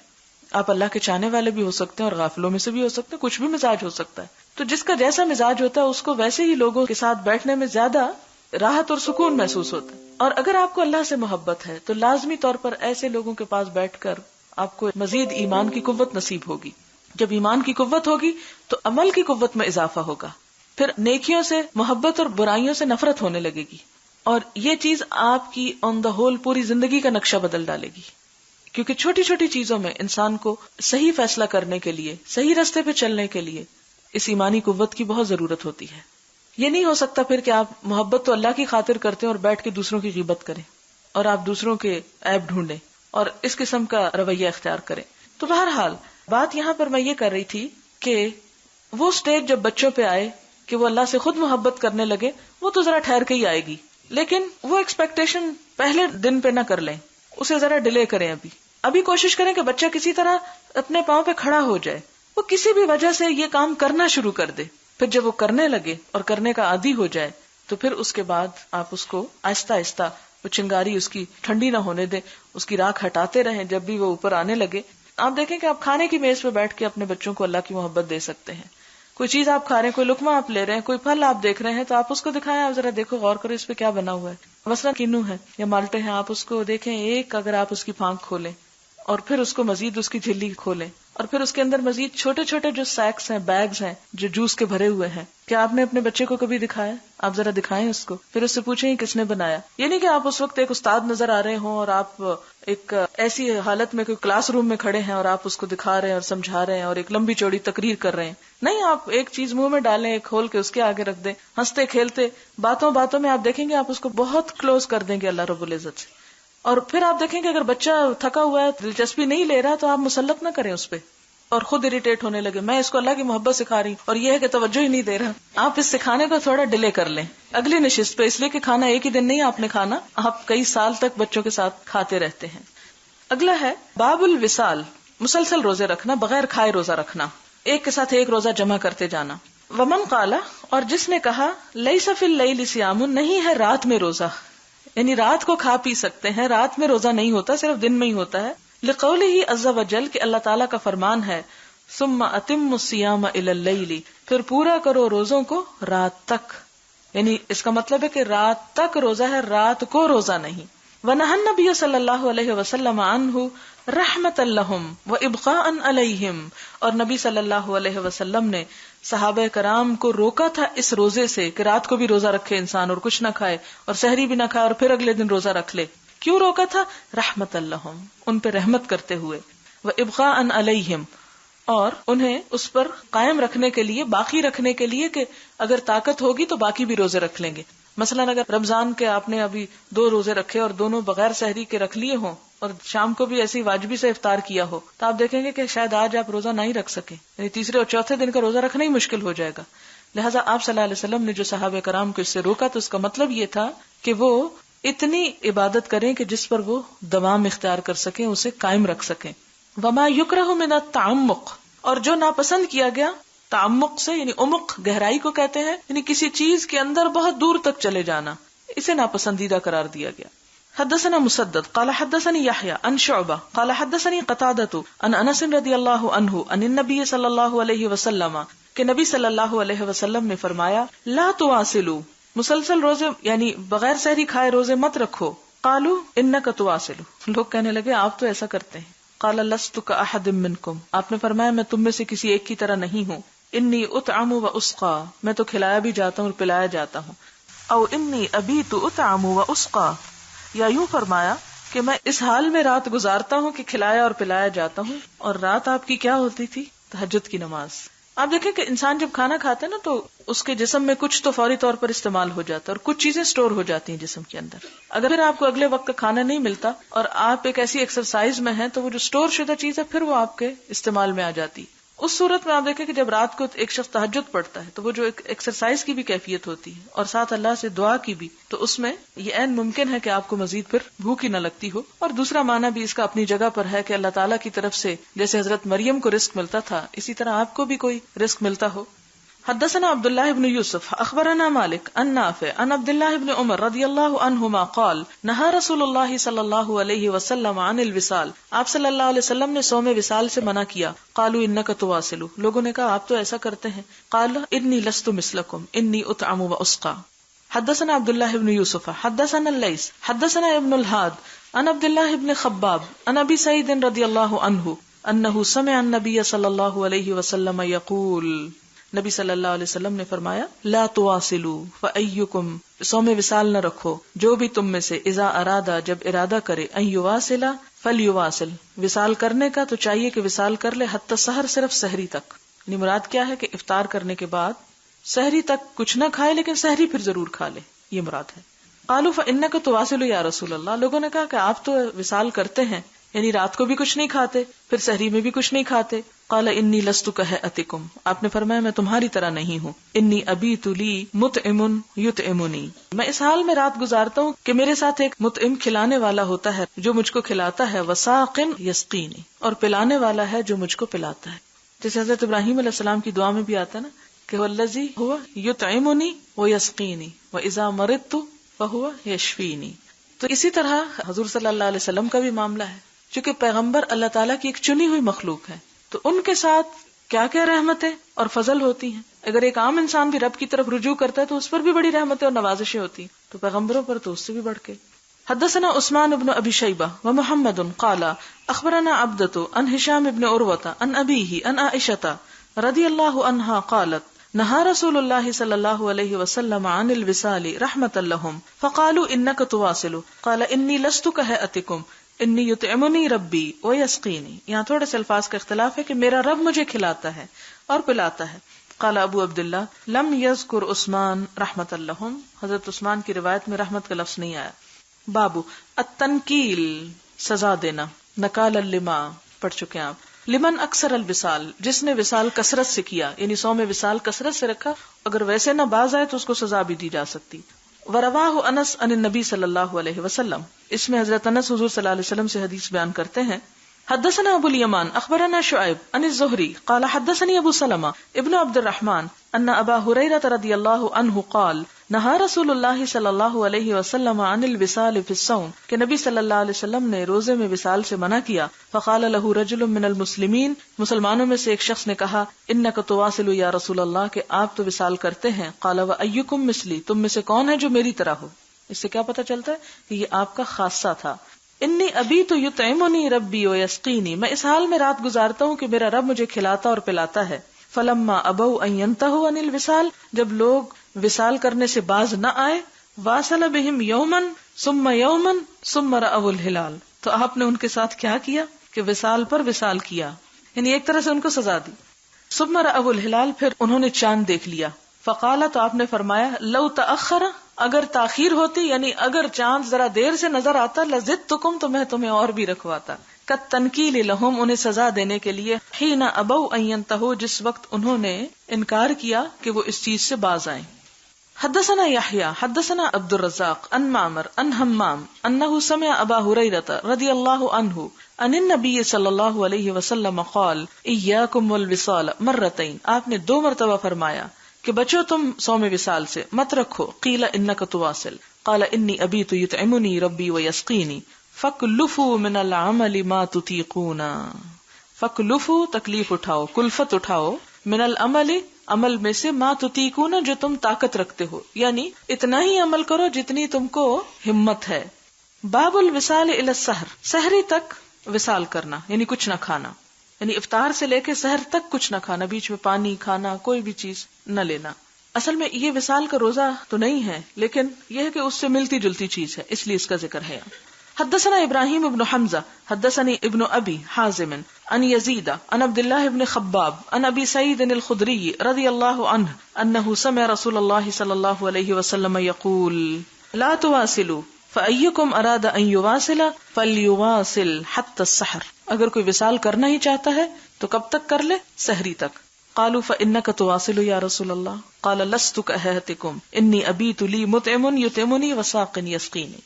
آپ اللہ کے چاہنے والے بھی ہو سکتے ہیں اور غافلوں میں سے بھی ہو سکتے ہیں، کچھ بھی مزاج ہو سکتا ہے. تو جس کا جیسا مزاج ہوتا ہے اس کو ویسے ہی لوگوں کے ساتھ بیٹھنے میں زیادہ راحت اور سکون محسوس ہوتا ہے. اور اگر آپ کو اللہ سے محبت ہے تو لازمی طور پر ایسے لوگوں کے پاس بیٹھ کر آپ کو مزید ایمان کی قوت نصیب ہوگی. جب ایمان کی قوت ہوگی تو عمل کی قوت میں اضافہ ہوگا، پھر نیکیوں سے محبت اور برائیوں سے نفرت ہونے لگے گی، اور یہ چیز آپ کی آن دا ہول پوری زندگی کا نقشہ بدل ڈالے گی. کیونکہ چھوٹی چھوٹی چیزوں میں انسان کو صحیح فیصلہ کرنے کے لیے، صحیح راستے پہ چلنے کے لیے اس ایمانی قوت کی بہت ضرورت ہوتی ہے. یہ نہیں ہو سکتا پھر کہ آپ محبت تو اللہ کی خاطر کرتے ہیں اور بیٹھ کے دوسروں کی غیبت کریں اور آپ دوسروں کے عیب ڈھونڈیں اور اس قسم کا رویہ اختیار کریں. تو بہرحال بات یہاں پر میں یہ کر رہی تھی کہ وہ سٹیج جب بچوں پہ آئے کہ وہ اللہ سے خود محبت کرنے لگے، وہ تو ذرا ٹھہر کے ہی آئے گی، لیکن وہ ایکسپیکٹیشن پہلے دن پہ نہ کر لیں، اسے ذرا ڈیلے کریں. ابھی کوشش کریں کہ بچہ کسی طرح اپنے پاؤں پہ کھڑا ہو جائے، وہ کسی بھی وجہ سے یہ کام کرنا شروع کر دے. پھر جب وہ کرنے لگے اور کرنے کا عادی ہو جائے تو پھر اس کے بعد آپ اس کو آہستہ آہستہ وہ چنگاری اس کی ٹھنڈی نہ ہونے دیں، اس کی راکھ ہٹاتے رہیں. جب بھی وہ اوپر آنے لگے آپ دیکھیں کہ آپ کھانے کی میز پہ بیٹھ کے اپنے بچوں کو اللہ کی محبت دے سکتے ہیں. کوئی چیز آپ کھا رہے ہیں، کوئی لقمہ آپ لے رہے ہیں، کوئی پھل آپ دیکھ رہے ہیں تو آپ اس کو دکھائیں، آپ ذرا دیکھو، غور کرو اس پہ کیا بنا ہوا ہے. مثلا کینو ہے یا مالٹے ہیں، آپ اس کو دیکھیں، ایک اگر آپ اس کی پھانک کھولیں اور پھر اس کو مزید اس کی جھلی کھولیں اور پھر اس کے اندر مزید چھوٹے چھوٹے جو سیکس ہیں، بیگز ہیں جو جوس کے بھرے ہوئے ہیں، کیا آپ نے اپنے بچے کو کبھی دکھایا؟ آپ ذرا دکھائیں اس کو، پھر اس سے پوچھیں یہ کس نے بنایا. یہ نہیں کہ آپ اس وقت ایک استاد نظر آ رہے ہوں اور آپ ایک ایسی حالت میں کوئی کلاس روم میں کھڑے ہیں اور آپ اس کو دکھا رہے ہیں اور سمجھا رہے ہیں اور ایک لمبی چوڑی تقریر کر رہے ہیں. نہیں، آپ ایک چیز منہ میں ڈالیں، ایک کھول کے اس کے آگے رکھ دیں، ہنستے کھیلتے باتوں باتوں میں آپ دیکھیں گے آپ اس کو بہت کلوز کر دیں گے اللہ رب العزت سے. اور پھر آپ دیکھیں کہ اگر بچہ تھکا ہوا ہے، دلچسپی نہیں لے رہا تو آپ مسلط نہ کریں اس پہ اور خود اریٹیٹ ہونے لگے، میں اس کو اللہ کی محبت سکھا رہی اور یہ ہے کہ توجہ ہی نہیں دے رہا. آپ اس سکھانے کو تھوڑا ڈیلے کر لیں اگلی نشست پہ، اس لیے کہ کھانا ایک ہی دن نہیں آپ نے کھانا، آپ کئی سال تک بچوں کے ساتھ کھاتے رہتے ہیں. اگلا ہے باب الوصال، مسلسل روزے رکھنا، بغیر کھائے روزہ رکھنا، ایک کے ساتھ ایک روزہ جمع کرتے جانا. ومن قال، اور جس نے کہا لیس فی اللیل صیام، نہیں ہے رات میں روزہ، یعنی رات کو کھا پی سکتے ہیں، رات میں روزہ نہیں ہوتا، صرف دن میں ہی ہوتا ہے. لقولہ عز وجل، کہ اللہ تعالیٰ کا فرمان ہے ثم اتموا الصیام الی اللیل، پھر پورا کرو روزوں کو رات تک، یعنی اس کا مطلب ہے کہ رات تک روزہ ہے، رات کو روزہ نہیں. ونہى النبی صلی اللہ علیہ وسلم عنہ رحمۃ لہم وابقاء علیہم، اور نبی صلی اللہ علیہ وسلم نے صحابہ کرام کو روکا تھا اس روزے سے کہ رات کو بھی روزہ رکھے انسان اور کچھ نہ کھائے اور سحری بھی نہ کھائے اور پھر اگلے دن روزہ رکھ لے. کیوں روکا تھا؟ رحمۃ لہم، ان پہ رحمت کرتے ہوئے، وابقاء علیہم، اور انہیں اس پر قائم رکھنے کے لیے، باقی رکھنے کے لیے کہ اگر طاقت ہوگی تو باقی بھی روزے رکھ لیں گے. مثلا اگر رمضان کے آپ نے ابھی 2 روزے رکھے اور دونوں بغیر سحری کے رکھ لیے ہوں اور شام کو بھی ایسی واجبی سے افطار کیا ہو تو آپ دیکھیں گے کہ شاید آج آپ روزہ نہیں رکھ سکیں، یعنی تیسرے اور چوتھے دن کا روزہ رکھنا ہی مشکل ہو جائے گا. لہٰذا آپ صلی اللہ علیہ وسلم نے جو صحابہ کرام کو اس سے روکا تو اس کا مطلب یہ تھا کہ وہ اتنی عبادت کریں کہ جس پر وہ دوام اختیار کر سکیں، اسے قائم رکھ سکیں. وما یکرہ من التعمق، اور جو ناپسند کیا گیا، تعمق سے یعنی عمق، گہرائی کو کہتے ہیں، یعنی کسی چیز کے اندر بہت دور تک چلے جانا، اسے ناپسندیدہ قرار دیا گیا. حدثنا مسدد قال حدثني يحيى عن شعبة قال حدثني قتادة عن انس رضی اللہ عنہ عن النبي صلی اللہ علیہ وسلم، کہ نبی صلی اللہ علیہ وسلم نے فرمایا لا تواصلوا، مسلسل روزے یعنی بغیر سحری کھائے روزے مت رکھو. قالوا انك تواصل، لوگ کہنے لگے آپ تو ایسا کرتے ہیں. قال لست كأحد منكم، آپ نے فرمایا میں تم میں سے کسی ایک کی طرح نہیں ہوں. انی اطعم واسقى، میں تو کھلایا بھی جاتا ہوں اور پلایا جاتا ہوں. او انی ابیت اطعم واسقى، یا یوں فرمایا کہ میں اس حال میں رات گزارتا ہوں کہ کھلایا اور پلایا جاتا ہوں. اور رات آپ کی کیا ہوتی تھی؟ تہجد کی نماز. آپ دیکھیں کہ انسان جب کھانا کھاتا ہے نا تو اس کے جسم میں کچھ تو فوری طور پر استعمال ہو جاتا ہے اور کچھ چیزیں سٹور ہو جاتی ہیں جسم کے اندر. اگر آپ کو اگلے وقت کا کھانا نہیں ملتا اور آپ ایک ایسی ایکسرسائز میں ہیں تو وہ جو سٹور شدہ چیز ہے پھر وہ آپ کے استعمال میں آ جاتی. اس صورت میں آپ دیکھیں کہ جب رات کو ایک شخص تہجد پڑھتا ہے تو وہ جو ایک ایکسرسائز کی بھی کیفیت ہوتی ہے اور ساتھ اللہ سے دعا کی بھی، تو اس میں یہ عین ممکن ہے کہ آپ کو مزید پھر بھوک ہی نہ لگتی ہو. اور دوسرا معنی بھی اس کا اپنی جگہ پر ہے کہ اللہ تعالیٰ کی طرف سے جیسے حضرت مریم کو رزق ملتا تھا اسی طرح آپ کو بھی کوئی رزق ملتا ہو. حدثنا عبد الله بن يوسف اخبرنا مالك عن نافع عن عبد الله بن عمر رضی اللہ عنہما قال نہى رسول اللہ صلی اللہ علیہ وسلم عن الوصال، آپ صلی اللہ علیہ وسلم نے صوم وصال سے منع کیا. قالوا انك تواصل، لوگوں نے کہا آپ تو ایسا کرتے ہیں. قال انی لست مثلکم انی اطعم واسقى. حدثنا عبد الله بن يوسف حدثنا الليث حدثنا ابن الهاد عن عبد الله بن خباب عن ابي سعيد رضی اللہ عنہ انه سمع النبي صلی اللہ علیہ وسلم یقول، نبی صلی اللہ علیہ وسلم نے فرمایا لا تواصلوا فایکم، صوم وصال نہ رکھو جو بھی تم میں سے اذا ارادہ، جب ارادہ کرے، ان یواصل فلیواصل، وصال کرنے کا تو چاہیے کہ وصال کر لے، حتی سحر، صرف سحری تک. یعنی مراد کیا ہے کہ افطار کرنے کے بعد سحری تک کچھ نہ کھائے لیکن سحری پھر ضرور کھا لے، یہ مراد ہے۔ قالوا فإنك تواصل یا رسول اللہ، لوگوں نے کہا کہ آپ تو وصال کرتے ہیں، یعنی رات کو بھی کچھ نہیں کھاتے، پھر سحری میں بھی کچھ نہیں کھاتے۔ قال انی لست کہیئتکم، آپ نے فرمایا میں تمہاری طرح نہیں ہوں، انی ابیت لی مطعم یطعمنی، میں اس حال میں رات گزارتا ہوں کہ میرے ساتھ ایک مطعم کھلانے والا ہوتا ہے جو مجھ کو کھلاتا ہے، وساق یسقینی، اور پلانے والا ہے جو مجھ کو پلاتا ہے۔ جیسے حضرت ابراہیم علیہ السلام کی دعا میں بھی آتا ہے نا کہ والذی هو یطعمنی ویسقینی واذا مرضت فهو یشفینی۔ تو اسی طرح حضور صلی اللہ علیہ وسلم کا بھی معاملہ ہے، چونکہ پیغمبر اللہ تعالیٰ کی ایک چنی ہوئی مخلوق ہے، تو ان کے ساتھ کیا کیا رحمتیں اور فضل ہوتی ہیں۔ اگر ایک عام انسان بھی رب کی طرف رجوع کرتا ہے تو اس پر بھی بڑی رحمتیں اور نوازشیں ہوتی ہیں، تو پیغمبروں پر تو اس سے بھی بڑھ کے۔ حدثنا عثمان بن ابی شیبہ ومحمد قال اخبرنا عبدۃ عن ہشام بن عروۃ عن ابیہ عن عائشہ رضی اللہ عنہا قالت نہا رسول اللہ صلی اللہ علیہ وسلم عن الوصال رحمۃ لهم فقالوا انك تواصل قال انی لست کہیئتکم انی یطعمنی ربی ویسقینی۔ یہاں تھوڑے سے الفاظ کا اختلاف ہے کہ میرا رب مجھے کھلاتا ہے اور پلاتا ہے۔ قال ابو عبداللہ لم یذکر عثمان رحمۃ لهم، حضرت عثمان کی روایت میں رحمت کا لفظ نہیں آیا۔ بابو التنکیل، سزا دینا، نکال لما پڑھ چکے ہیں آپ۔ لمن اکثر الوصال، جس نے وصال کثرت سے کیا، یعنی 100 میں وصال کثرت سے رکھا، اگر ویسے نہ باز آئے تو اس کو سزا بھی دی جا سکتی۔ ورواہ انس عن النبی صلی اللہ علیہ وسلم، اس میں حضرت انس حضور صلی اللہ علیہ وسلم سے حدیث بیان کرتے ہیں۔ حدثنا ابو الیمان اخبرنا شعیب عن الزہری قال حدثني ابو سلمہ ابن عبد الرحمن ان ابا ہریرہ رضی اللہ عنہ قال نہا رسول اللہ صلی اللہ علیہ وسلم عن الوصال فی الصوم، کہ نبی صلی اللہ علیہ وسلم نے روزے میں وصال سے منع کیا۔ فقال له رجل من المسلمین، مسلمانوں میں سے ایک شخص نے کہا انک تواصل یا رسول اللہ، کہ آپ تو وصال کرتے ہیں۔ قال وایکم مثلی، تم میں سے کون ہے جو میری طرح ہو؟ اس سے کیا پتہ چلتا ہے کہ یہ آپ کا خاصہ تھا۔ انی ابیت یطعمنی ربی ویسقینی، میں اس حال میں رات گزارتا ہوں کہ میرا رب مجھے کھلاتا اور پلاتا ہے۔ فلما ابوا ان ينتهوا عن الوصال، جب لوگ وصال کرنے سے باز نہ آئے، واصل بهم یوما ثم یوما ثم رأوا الہلال، تو آپ نے ان کے ساتھ کیا کیا کہ وصال پر وصال کیا، یعنی ایک طرح سے ان کو سزا دی۔ ثم رأوا الہلال، پھر انہوں نے چاند دیکھ لیا۔ فقال، تو آپ نے فرمایا لو تأخر، اگر تاخیر ہوتی، یعنی اگر چاند ذرا دیر سے نظر آتا، لزدتکم، تو میں تمہیں اور بھی رکھواتا۔ کالتنکیل لہم، انہیں سزا دینے کے لیے، حین ابوا ان ينتهوا، جس وقت انہوں نے انکار کیا کہ وہ اس چیز سے باز آئیں۔ حدثنا یحییٰ حدثنا عبد الرزاق عن معمر عن حمام انه سمع ابا ہریرہ رضی اللہ عنہ عن النبی صلی اللہ علیہ وسلم قال ایاکم والوصال مرتین، آپ نے 2 مرتبہ فرمایا کہ بچو تم صوم وصال سے، مت رکھو۔ قیل انک تواصل قال انی ابیت یطعمنی ربی ویسقینی فکلفوا من العمل ما تطیقون، فکلفوا تکلیف اٹھاؤ، کلفت اٹھاؤ، من العمل عمل میں سے، ما تطیقون جو تم طاقت رکھتے ہو، یعنی اتنا ہی عمل کرو جتنی تم کو ہمت ہے۔ باب الوصال الی السحر، سحری تک وصال کرنا یعنی کچھ نہ کھانا، یعنی افطار سے لے کے سحر تک کچھ نہ کھانا، بیچ میں پانی کھانا، کوئی بھی چیز نہ لینا۔ اصل میں یہ وصال کا روزہ تو نہیں ہے، لیکن یہ ہے کہ اس سے ملتی جلتی چیز ہے، اس لیے اس کا ذکر ہے۔ حدثنا ابراہیم ابن حمزہ حدثني ابن ابی حازم عن یزید عن عبد اللہ ابن خباب عن ابی سعید الخدری رضی اللہ عنہ انہ سمع رسول اللہ صلی اللہ علیہ وسلم یقول لا تواصلوا فأیکم اراد ان یواصل فلیواصل حتی السحر، اگر کوئی وصال کرنا ہی چاہتا ہے تو کب تک کر لے؟ سحری تک۔ قالوا فإنک تواصل یا رسول اللہ قال لست کہیئتکم انی ابیت لی مطعم یطعمنی وساق یسقینی۔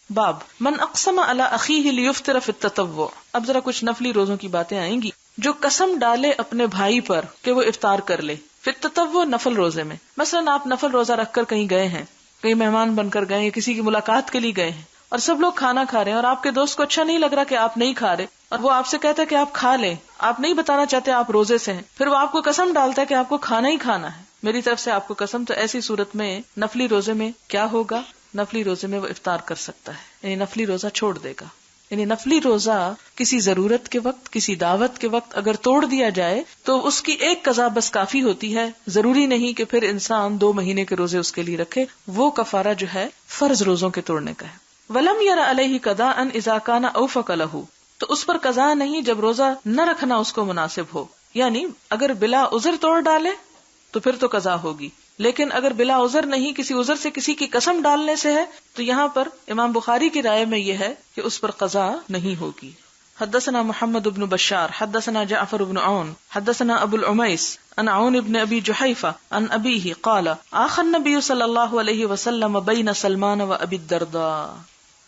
باب من اقسم علی اخیہ لیفطر فی التطوع، اب ذرا کچھ نفلی روزوں کی باتیں آئیں گی۔ جو قسم ڈالے اپنے بھائی پر کہ وہ افطار کر لے، فی التطوع نفل روزے میں، مثلا آپ نفل روزہ رکھ کر کہیں گئے ہیں، کہیں مہمان بن کر گئے ہیں، کسی کی ملاقات کے لیے گئے ہیں، اور سب لوگ کھانا کھا رہے ہیں، اور آپ کے دوست کو اچھا نہیں لگ رہا کہ آپ نہیں کھا رہے، اور وہ آپ سے کہتا ہے کہ آپ کھا لیں، آپ نہیں بتانا چاہتے آپ روزے سے ہیں، پھر وہ آپ کو قسم ڈالتا ہے کہ آپ کو کھانا ہی کھانا ہے، میری طرف سے آپ کو قسم، تو ایسی صورت میں نفلی روزے میں کیا ہوگا؟ نفلی روزے میں وہ افطار کر سکتا ہے، یعنی نفلی روزہ چھوڑ دے گا۔ یعنی نفلی روزہ کسی ضرورت کے وقت، کسی دعوت کے وقت اگر توڑ دیا جائے تو اس کی ایک قضا بس کافی ہوتی ہے، ضروری نہیں کہ پھر انسان 2 مہینے کے روزے اس کے لیے رکھے، وہ کفارہ جو ہے فرض روزوں کے توڑنے کا ہے۔ ولم یر علیہ قضاء اذا کان اوفق لہ، تو اس پر قضا نہیں جب روزہ نہ رکھنا اس کو مناسب ہو، یعنی اگر بلا عذر توڑ ڈالے تو پھر تو قضا ہوگی، لیکن اگر بلا عذر نہیں، کسی عذر سے کسی کی قسم ڈالنے سے ہے تو یہاں پر امام بخاری کی رائے میں یہ ہے کہ اس پر قضا نہیں ہوگی. حدثنا محمد بن بشار حدثنا جعفر بن عون حدثنا ابو العمیس عن عون بن ابی جحیفہ عن ابیہ قال آخى النبی صلی اللہ علیہ وسلم بین سلمان و ابی الدرداء.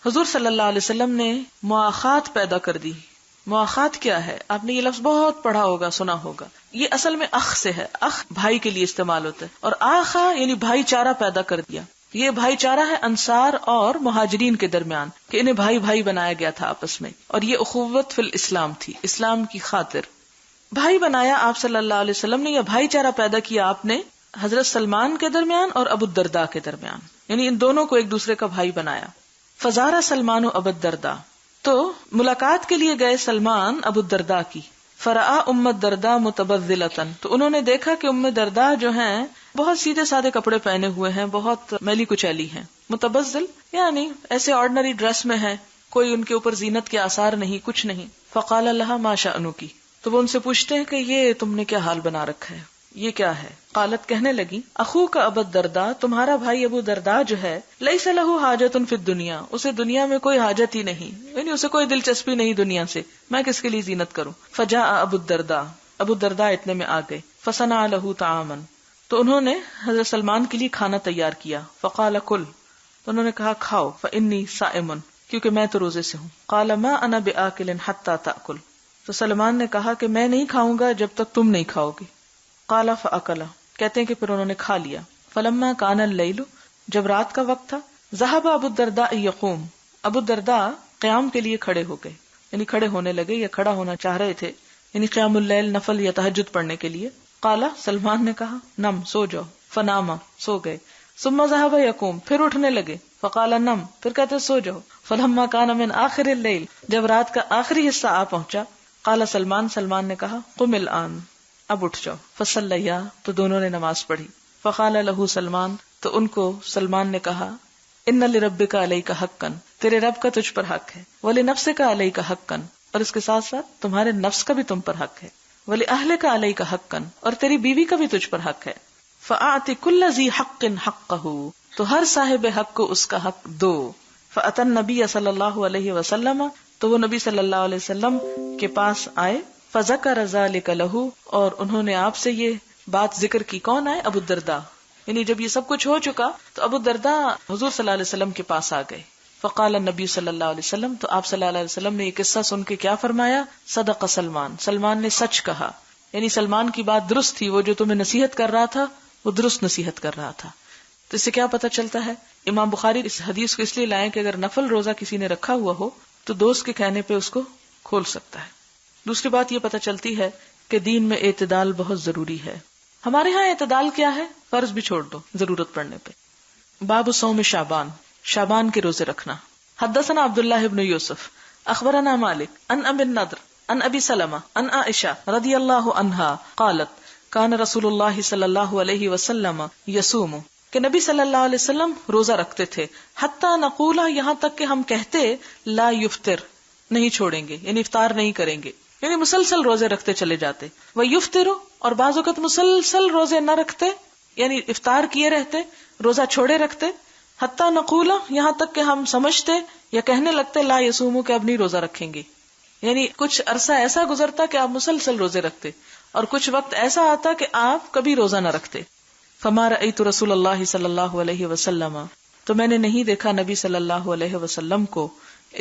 حضور صلی اللہ علیہ وسلم نے مواخات پیدا کر دی. مواخات کیا ہے؟ آپ نے یہ لفظ بہت پڑھا ہوگا، سنا ہوگا. یہ اصل میں اخ سے ہے، اخ بھائی کے لیے استعمال ہوتا ہے، اور آخا یعنی بھائی چارہ پیدا کر دیا. یہ بھائی چارہ ہے انصار اور مہاجرین کے درمیان، کہ انہیں بھائی بھائی بنایا گیا تھا آپس میں، اور یہ اخوت فی الاسلام تھی، اسلام کی خاطر بھائی بنایا آپ صلی اللہ علیہ وسلم نے. یا بھائی چارہ پیدا کیا آپ نے حضرت سلمان کے درمیان اور ابو الدرداء کے درمیان، یعنی ان دونوں کو ایک دوسرے کا بھائی بنایا. فزارا سلمان و ابو الدرداء، تو ملاقات کے لیے گئے سلمان ابو الدرداء کی. فرآ ام الدرداء متبذلۃ، تو انہوں نے دیکھا کہ ام الدرداء جو ہیں بہت سیدھے سادے کپڑے پہنے ہوئے ہیں، بہت میلی کچیلی ہیں. متبذل یعنی ایسے آرڈنری ڈریس میں ہے، کوئی ان کے اوپر زینت کے آثار نہیں، کچھ نہیں. فقال لها ما شأنک، تو وہ ان سے پوچھتے ہیں کہ یہ تم نے کیا حال بنا رکھا ہے، یہ کیا ہے؟ قالت، کہنے لگی، اخوک ابو الدرداء، تمہارا بھائی ابو الدرداء جو ہے، لیس لہ حاجۃ فی الدنیا، اسے دنیا میں کوئی حاجت ہی نہیں، یعنی اسے کوئی دلچسپی نہیں دنیا سے، میں کس کے لیے زینت کروں. فجاء ابو الدرداء، ابو الدرداء اتنے میں آ گئے. فصنع لہ طعاما، تو انہوں نے حضرت سلمان کے لیے کھانا تیار کیا. فقال کل، تو انہوں نے کہا کھاؤ. فانی صائم، کیونکہ میں تو روزے سے ہوں. قال ما انا بآکل حتی تأکل، تو سلمان نے کہا کہ میں نہیں کھاؤں گا جب تک تم نہیں کھاؤ گے. قال فأکل، کہتے ہیں کہ پھر انہوں نے کھا لیا. فلما کان اللیل، جب رات کا وقت تھا، ذهب ابو الدرداء یقوم، ابو الدرداء قیام کے لیے کھڑے ہو گئے، یعنی کھڑے ہونے لگے یا کھڑا ہونا چاہ رہے تھے، یعنی قیام اللیل نفل یا تہجد پڑھنے کے لیے. قال، سلمان نے کہا، نم، سو جاؤ. فنام، سو گئے. ثم ذهب یقوم، پھر اٹھنے لگے. فقال نم، پھر کہتے سو جاؤ. فلما کان من آخر اللیل، جب رات کا آخری حصہ آ پہنچا، قال سلمان نے کہا، قم الآن، اب اٹھ جاؤ. فصلیا، تو دونوں نے نماز پڑھی. فقال لہ سلمان، تو ان کو سلمان نے کہا، ان لربک علیک حقا، تیرے رب کا تجھ پر حق ہے. ولنفسک علیک حقا، اور اس کے ساتھ ساتھ تمہارے نفس کا بھی تم پر حق ہے. ولاہلک علیک حقا، اور تیری بیوی کا بھی تجھ پر حق ہے. فاعط کل ذی حق حقہ، تو ہر صاحب حق کو اس کا حق دو. فاتی النبی صلی اللہ علیہ وسلم، تو وہ نبی صلی اللہ علیہ وسلم کے پاس آئے. فذکر ذلک لہ، اور انہوں نے آپ سے یہ بات ذکر کی. کون آئے؟ ابو الدرداء. یعنی جب یہ سب کچھ ہو چکا تو ابو الدرداء حضور صلی اللہ علیہ وسلم کے پاس آ گئے. فقال النبی صلی اللہ علیہ وسلم، تو آپ صلی اللہ علیہ وسلم نے یہ قصہ سن کے کیا فرمایا؟ صدق سلمان، سلمان نے سچ کہا. یعنی سلمان کی بات درست تھی، وہ جو تمہیں نصیحت کر رہا تھا وہ درست نصیحت کر رہا تھا. تو اس سے کیا پتہ چلتا ہے؟ امام بخاری اس حدیث کو اس لیے لائیں کہ اگر نفل روزہ کسی نے رکھا ہوا ہو تو دوست کے کہنے پہ اس کو کھول سکتا ہے. دوسری بات یہ پتہ چلتی ہے کہ دین میں اعتدال بہت ضروری ہے. ہمارے ہاں اعتدال کیا ہے؟ فرض بھی چھوڑ دو ضرورت پڑنے پہ. باب صوم شعبان، شعبان کے روزے رکھنا. حدثنا عبداللہ بن یوسف اخبرنا مالک عن ابی النضر عن ابی سلمہ عن عائشہ رضی اللہ عنہا قالت کان رسول اللہ صلی اللہ علیہ وسلم یصوم، کہ نبی صلی اللہ علیہ وسلم روزہ رکھتے تھے. حتی نقول، یہاں تک کہ ہم کہتے لا یفطر، نہیں چھوڑیں گے، یعنی افطار نہیں کریں گے، یعنی مسلسل روزے رکھتے چلے جاتے. وہ یفطر، اور بعض اوقات مسلسل روزے نہ رکھتے، یعنی افطار کیے رہتے، روزہ چھوڑے رکھتے. حتی نقول، یہاں تک کہ ہم سمجھتے یا کہنے لگتے لا یصوم، کہ اب نہیں روزہ رکھیں گے. یعنی کچھ عرصہ ایسا گزرتا کہ آپ مسلسل روزے رکھتے، اور کچھ وقت ایسا آتا کہ آپ کبھی روزہ نہ رکھتے. فما رأیت رسول اللہ صلی اللہ علیہ وسلم، تو میں نے نہیں دیکھا نبی صلی اللہ علیہ وسلم کو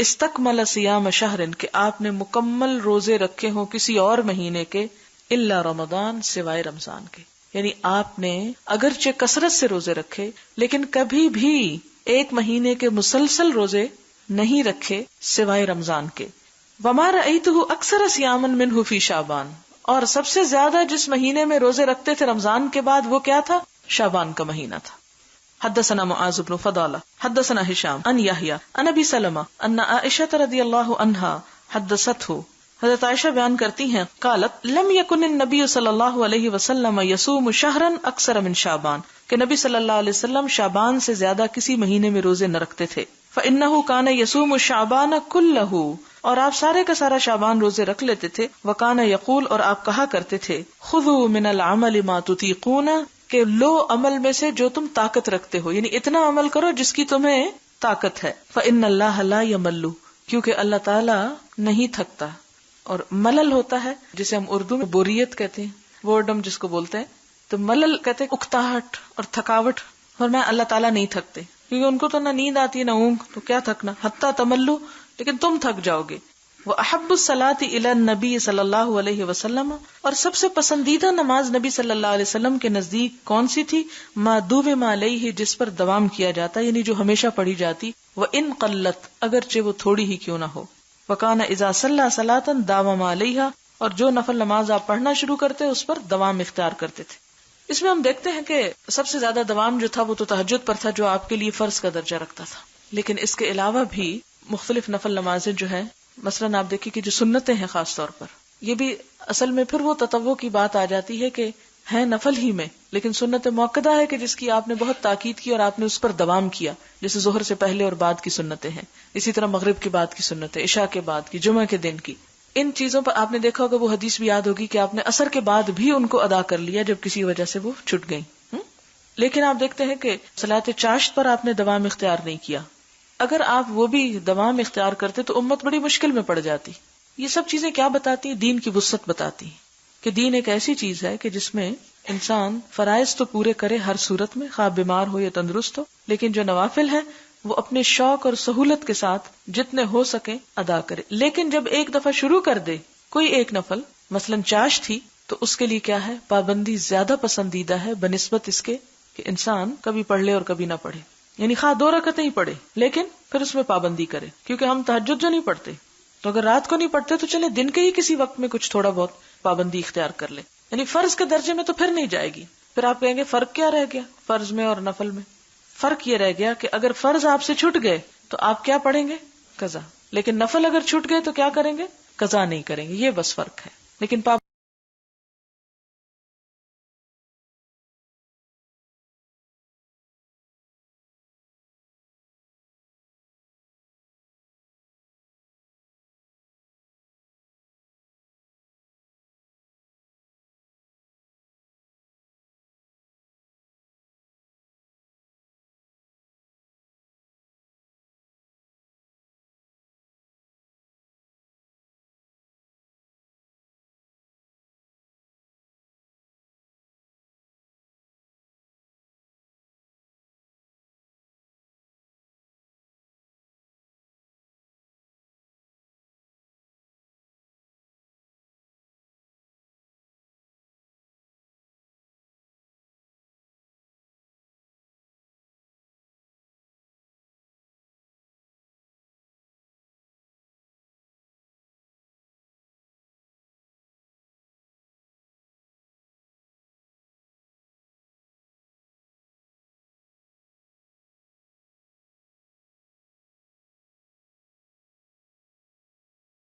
استکمل صیام شہر، کہ آپ نے مکمل روزے رکھے ہوں کسی اور مہینے کے، الا رمضان، سوائے رمضان کے. یعنی آپ نے اگرچہ کثرت سے روزے رکھے لیکن کبھی بھی ایک مہینے کے مسلسل روزے نہیں رکھے سوائے رمضان کے. وما رأیتہ اکثر صیاما منہ فی شعبان، اور سب سے زیادہ جس مہینے میں روزے رکھتے تھے رمضان کے بعد وہ کیا تھا؟ شعبان کا مہینہ تھا. حدثنا معاذ بن فضالہ حدثنا ہشام عن یحیی عن ابی سلمہ ان عائشہ رضی اللہ عنہا حدثته، حضرت عائشہ بیان کرتی ہیں، قالت لم یکن النبی صلی اللہ علیہ وسلم یصوم شہرا اکثر من شعبان، کہ نبی صلی اللہ علیہ وسلم شعبان سے زیادہ کسی مہینے میں روزے نہ رکھتے تھے. فإنہ کان یصوم شعبان کلہ، اور آپ سارے کا سارا شعبان روزے رکھ لیتے تھے. وکان یقول، اور آپ کہا کرتے تھے، خذوا من العمل ما تطیقون کہ لو عمل میں سے جو تم طاقت رکھتے ہو، یعنی اتنا عمل کرو جس کی تمہیں طاقت ہے. فإن اللہ لا یمل، کیونکہ اللہ تعالی نہیں تھکتا. اور ملل ہوتا ہے جسے ہم اردو میں بوریت کہتے ہیں، بورڈم جس کو بولتے ہیں، تو ملل کہتے ہیں اکتاہٹ اور تھکاوٹ. اور میں اللہ تعالیٰ نہیں تھکتے، کیونکہ ان کو تو نہ نیند آتی ہے نہ اونگ، تو کیا تھکنا. حتی تملو، لیکن تم تھک جاؤ گے. وَأَحَبُّ الصَّلَاةِ إِلَى النَّبِيِّ صلی اللہ علیہ وسلم، اور سب سے پسندیدہ نماز نبی صلی اللہ علیہ وسلم کے نزدیک کون سی تھی؟ مَا دُوِمَ عَلَيْهِ، جس پر دوام کیا جاتا، یعنی جو ہمیشہ پڑھی جاتی. وَإِن قَلَّتْ، اگرچہ وہ تھوڑی ہی کیوں نہ ہو. وَكَانَ إِذَا صَلَّى صَلَاةً دَاوَمَ عَلَيْهَا، اور جو نفل نماز آپ پڑھنا شروع کرتے اس پر دوام اختیار کرتے تھے. اس میں ہم دیکھتے ہیں کہ سب سے زیادہ دوام جو تھا وہ تو تہجد پر تھا، جو آپ کے لیے فرض کا درجہ رکھتا تھا. لیکن اس کے علاوہ بھی مختلف نفل نمازیں جو ہیں، مثلاً آپ دیکھیں کہ جو سنتیں ہیں خاص طور پر، یہ بھی اصل میں پھر وہ تطوع کی بات آ جاتی ہے کہ ہے نفل ہی میں، لیکن سنت موقدہ ہے کہ جس کی آپ نے بہت تاکید کی اور آپ نے اس پر دوام کیا، جیسے ظہر سے پہلے اور بعد کی سنتیں ہیں، اسی طرح مغرب کے بعد کی سنتیں، عشاء کے بعد کی، جمعہ کے دن کی. ان چیزوں پر آپ نے دیکھا ہوگا، وہ حدیث بھی یاد ہوگی کہ آپ نے عصر کے بعد بھی ان کو ادا کر لیا جب کسی وجہ سے وہ چھٹ گئی. لیکن آپ دیکھتے ہیں کہ صلاۃ چاشت پر آپ نے دوام اختیار نہیں کیا. اگر آپ وہ بھی دوام اختیار کرتے تو امت بڑی مشکل میں پڑ جاتی. یہ سب چیزیں کیا بتاتی ہیں؟ دین کی وسعت بتاتی ہیں کہ دین ایک ایسی چیز ہے کہ جس میں انسان فرائض تو پورے کرے ہر صورت میں، خواہ بیمار ہو یا تندرست ہو، لیکن جو نوافل ہیں وہ اپنے شوق اور سہولت کے ساتھ جتنے ہو سکے ادا کرے. لیکن جب ایک دفعہ شروع کر دے کوئی ایک نفل، مثلاً چاشت تھی، تو اس کے لیے کیا ہے؟ پابندی زیادہ پسندیدہ ہے بنسبت اس کے کہ انسان کبھی پڑھ لے اور کبھی نہ پڑھے. یعنی خواہ 2 رکعتیں ہی پڑھے لیکن پھر اس میں پابندی کرے. کیونکہ ہم تہجد جو نہیں پڑھتے، تو اگر رات کو نہیں پڑھتے تو چلے دن کے ہی کسی وقت میں کچھ تھوڑا بہت پابندی اختیار کر لے. یعنی فرض کے درجے میں تو پھر نہیں جائے گی. پھر آپ کہیں گے فرق کیا رہ گیا فرض میں اور نفل میں؟ فرق یہ رہ گیا کہ اگر فرض آپ سے چھوٹ گئے تو آپ کیا پڑھیں گے؟ قضا. لیکن نفل اگر چھوٹ گئے تو کیا کریں گے؟ قضا نہیں کریں گے. یہ بس فرق ہے. لیکن